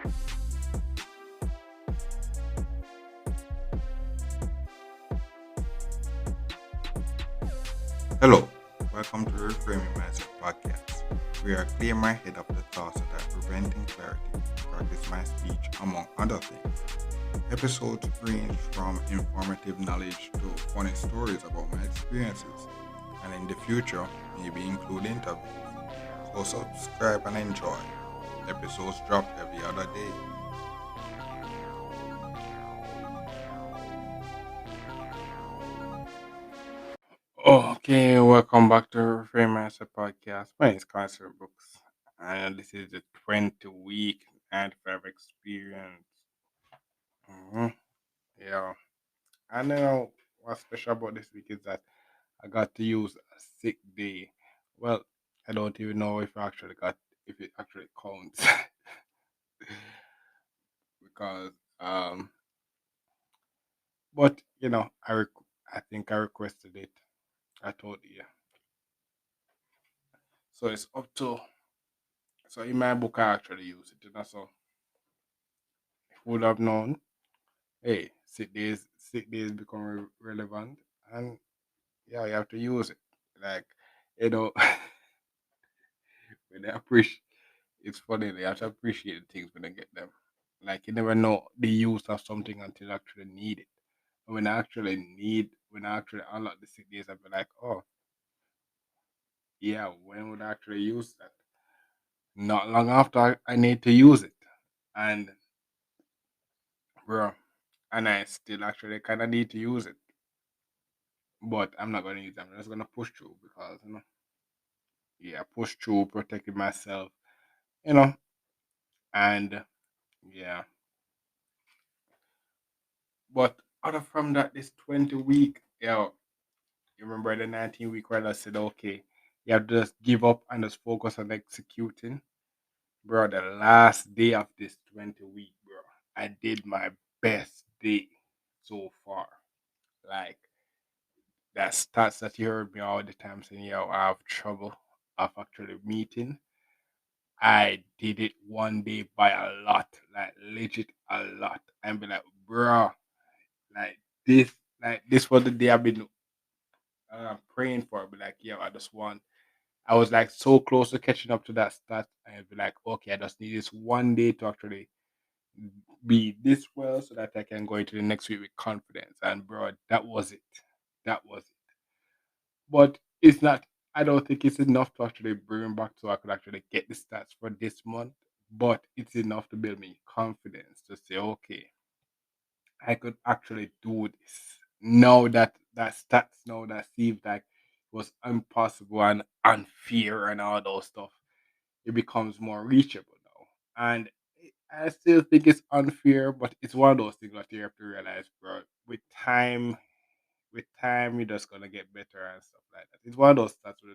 Hello, welcome to Reframing Mindset Podcast. We are clear my head of the thoughts that are preventing clarity, practice my speech, among other things. Episodes range from informative knowledge to funny stories about my experiences, and in the future, maybe include interviews. So subscribe and enjoy. Episodes drop every other day. Okay, welcome back to Reframe Master Podcast. My name is Carson Brooks, and this is the 20 week and five experience. hmm Yeah, I know what's special about this week is that I got to use a sick day. Well, I don't even know if it actually counts because but I think I requested it. I told you, so it's up to. So in my book, I actually use it. So if would have known, hey, sick days become relevant, and yeah, you have to use it. Like you know, when they appreciate, it's funny they have to appreciate things when they get them. Like you never know the use of something until you actually need it. And when I actually unlock the sick days, I'll be like, oh yeah, when would I actually use that? Not long after I need to use it, and bro, and I still actually kind of need to use it, but I'm not gonna use it. I'm just gonna push through because yeah, push through, protecting myself, you know, and yeah. But other from that, this 20 week, you remember the 19 week where I said, okay, you have to just give up and just focus on executing, bro. The last day of this 20 week, bro, I did my best day so far. Like that stats that you heard me all the time saying, yo, I have trouble of actually meeting. I did it one day by a lot, like legit a lot. And be like, bro, like this, this was the day I've been praying for. Be like, yeah, I just want. I was like so close to catching up to that stat, and I'd be like, okay, I just need this one day to actually be this well, so that I can go into the next week with confidence. And bro, that was it. That was it. But it's not. I don't think it's enough to actually bring back so I could actually get the stats for this month. But it's enough to build me confidence to say, okay, I could actually do this. Now that stats now that seems like was impossible and unfair and all those stuff, it becomes more reachable now. And I still think it's unfair, but it's one of those things that you have to realize, bro. With time, you're just gonna get better and stuff like that. It's one of those stats where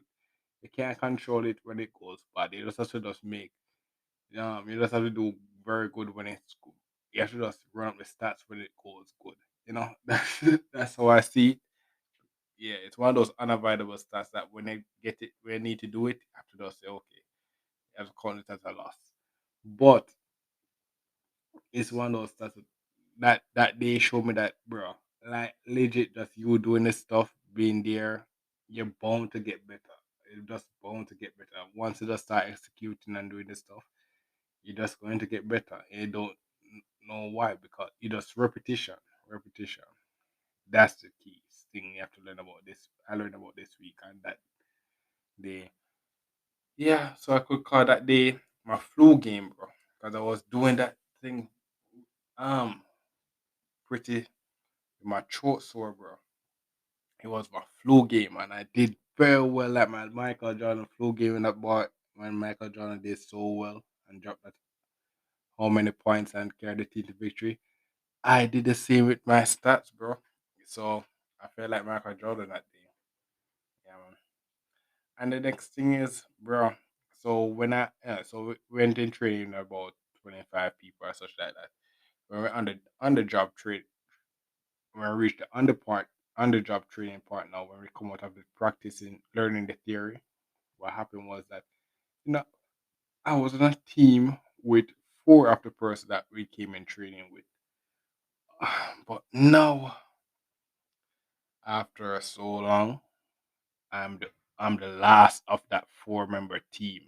you can't control it when it goes bad. You just have to just make you just have to do very good when it's good. You have to just run up the stats when it goes good. That's how I see it. Yeah, it's one of those unavoidable stats that when they get it, when they need to do it, you have to just say, okay, you have to count it as a loss. But it's one of those stats that they show me that, bro, like legit, just you doing this stuff, being there, you're bound to get better. You're just bound to get better. Once you just start executing and doing this stuff, you're just going to get better. And you don't know why because you just repetition, repetition. That's the key thing you have to learn about this. I learned about this week and that day. Yeah, so I could call that day my flu game, bro, because I was doing that thing um pretty my throat sore, bro. It was my flu game, and I did very well at my Michael Jordan flu game in that boy when Michael Jordan did so well and dropped that how many points and carried the team to victory. I did the same with my stats, bro. So I felt like Michael Jordan that day. Yeah, man. And the next thing is, bro. So when we went in training about 25 people or such like that. When we're on the job trade, when we reach the under job training part now, when we come out of the practicing, learning the theory, what happened was that you know I was on a team with core of the person that we came in training with. But now, after so long, I'm the I'm the last of that four-member team.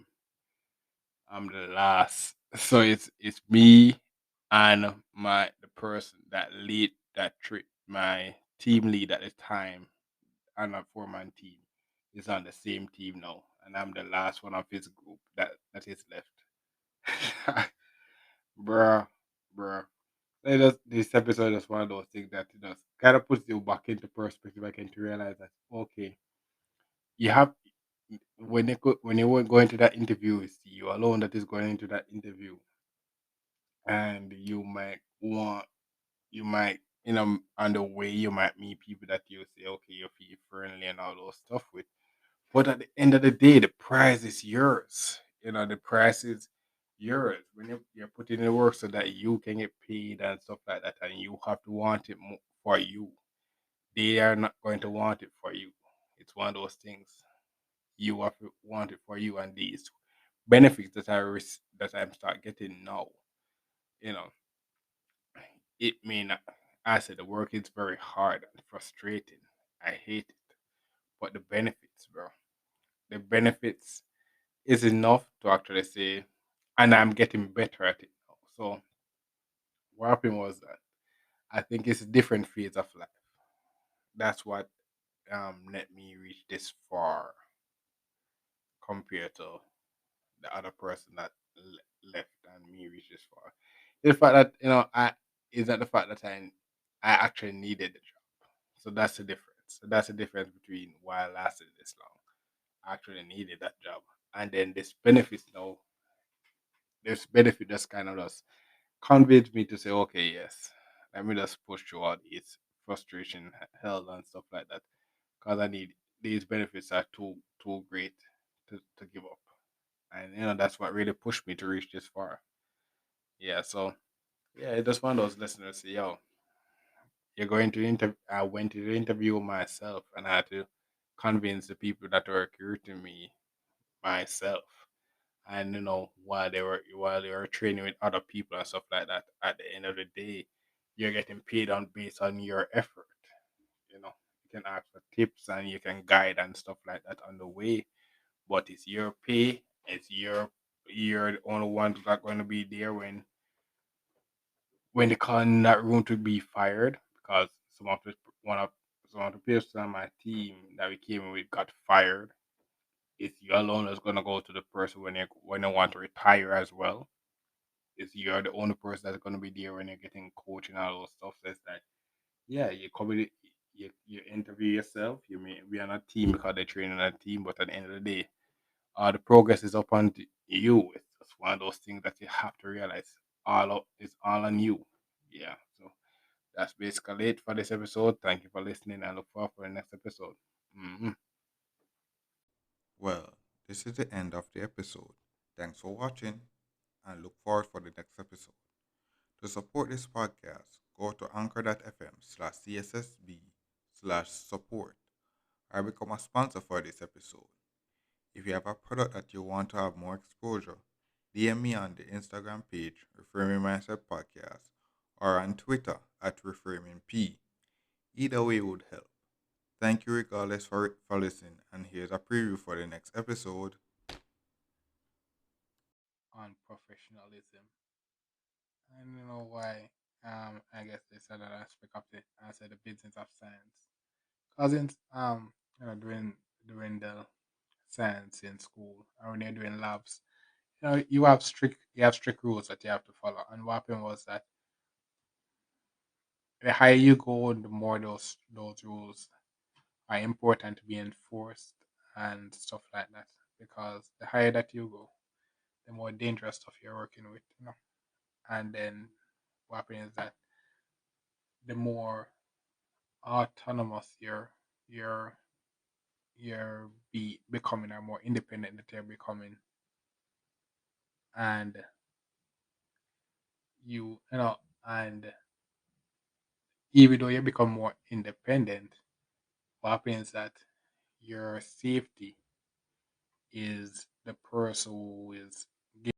I'm the last. So it's me and the person that lead that trip, my team lead at the time, and a four-man team is on the same team now, and I'm the last one of his group that is left. bruh, bruh. This episode is one of those things that it just kind of puts you back into perspective. I can to realize that okay, you have when you were going to that interview, it's you alone that is going into that interview, and you might on the way you might meet people that you say okay you feel friendly and all those stuff with, but at the end of the day the prize is yours. The prize is yours when you're putting in the work so that you can get paid and stuff like that, and you have to want it for you. They are not going to want it for you. It's one of those things. You have to want it for you, and these benefits that I'm start getting now, you know, it may not. I said the work is very hard and frustrating. I hate it, but the benefits, bro, the benefits is enough to actually say, and I'm getting better at it now. So what happened was that I think it's a different phase of life. That's what let me reach this far compared to the other person that left and me reach this far. The fact that I is not the fact that I actually needed the job. So that's the difference. So that's the difference between why I lasted this long. I actually needed that job, and then this benefit just kind of just convinced me to say, okay, yes, let me just push through all these frustration, hell, and stuff like that, because I need these benefits are too great to give up, and that's what really pushed me to reach this far. Yeah, so yeah, it's just one of those listeners say, yo, you're going to interview. I went to the interview myself, and I had to convince the people that were recruiting me myself. And while they were training with other people and stuff like that, at the end of the day, you're getting paid on based on your effort. You can ask for tips and you can guide and stuff like that on the way, but it's your pay. You're the only one that's not going to be there when they call in that room to be fired, because one of some of the people on my team that we came in with got fired. It's you alone that's gonna go to the person when they want to retire as well. It's you're the only person that's gonna be there when you're getting coaching and all those stuff. So it's like, yeah, you come with it, you interview yourself. You may be on a team because they're training on a team, but at the end of the day, the progress is upon you. It's just one of those things that you have to realize. It's all on you. Yeah. So that's basically it for this episode. Thank you for listening, and look forward for the next episode. Well, this is the end of the episode. Thanks for watching and look forward for the next episode. To support this podcast, go to anchor.fm/cssb/support or become a sponsor for this episode. If you have a product that you want to have more exposure, DM me on the Instagram page, Reframing Mindset Podcast, or on Twitter at ReframingP. Either way would help. Thank you regardless for listening, and here's a preview for the next episode. On professionalism. And you know why? I guess they said that aspect of it. I said the business of science. Cause doing the science in school, or when you're doing labs, you have strict rules that you have to follow. And what happened was that the higher you go, the more those rules are important to be enforced and stuff like that. Because the higher that you go, the more dangerous stuff you're working with. And then what happens is that the more autonomous you're becoming, or more independent that you're becoming, and you know and even though you become more independent, what happens is that your safety is the person who is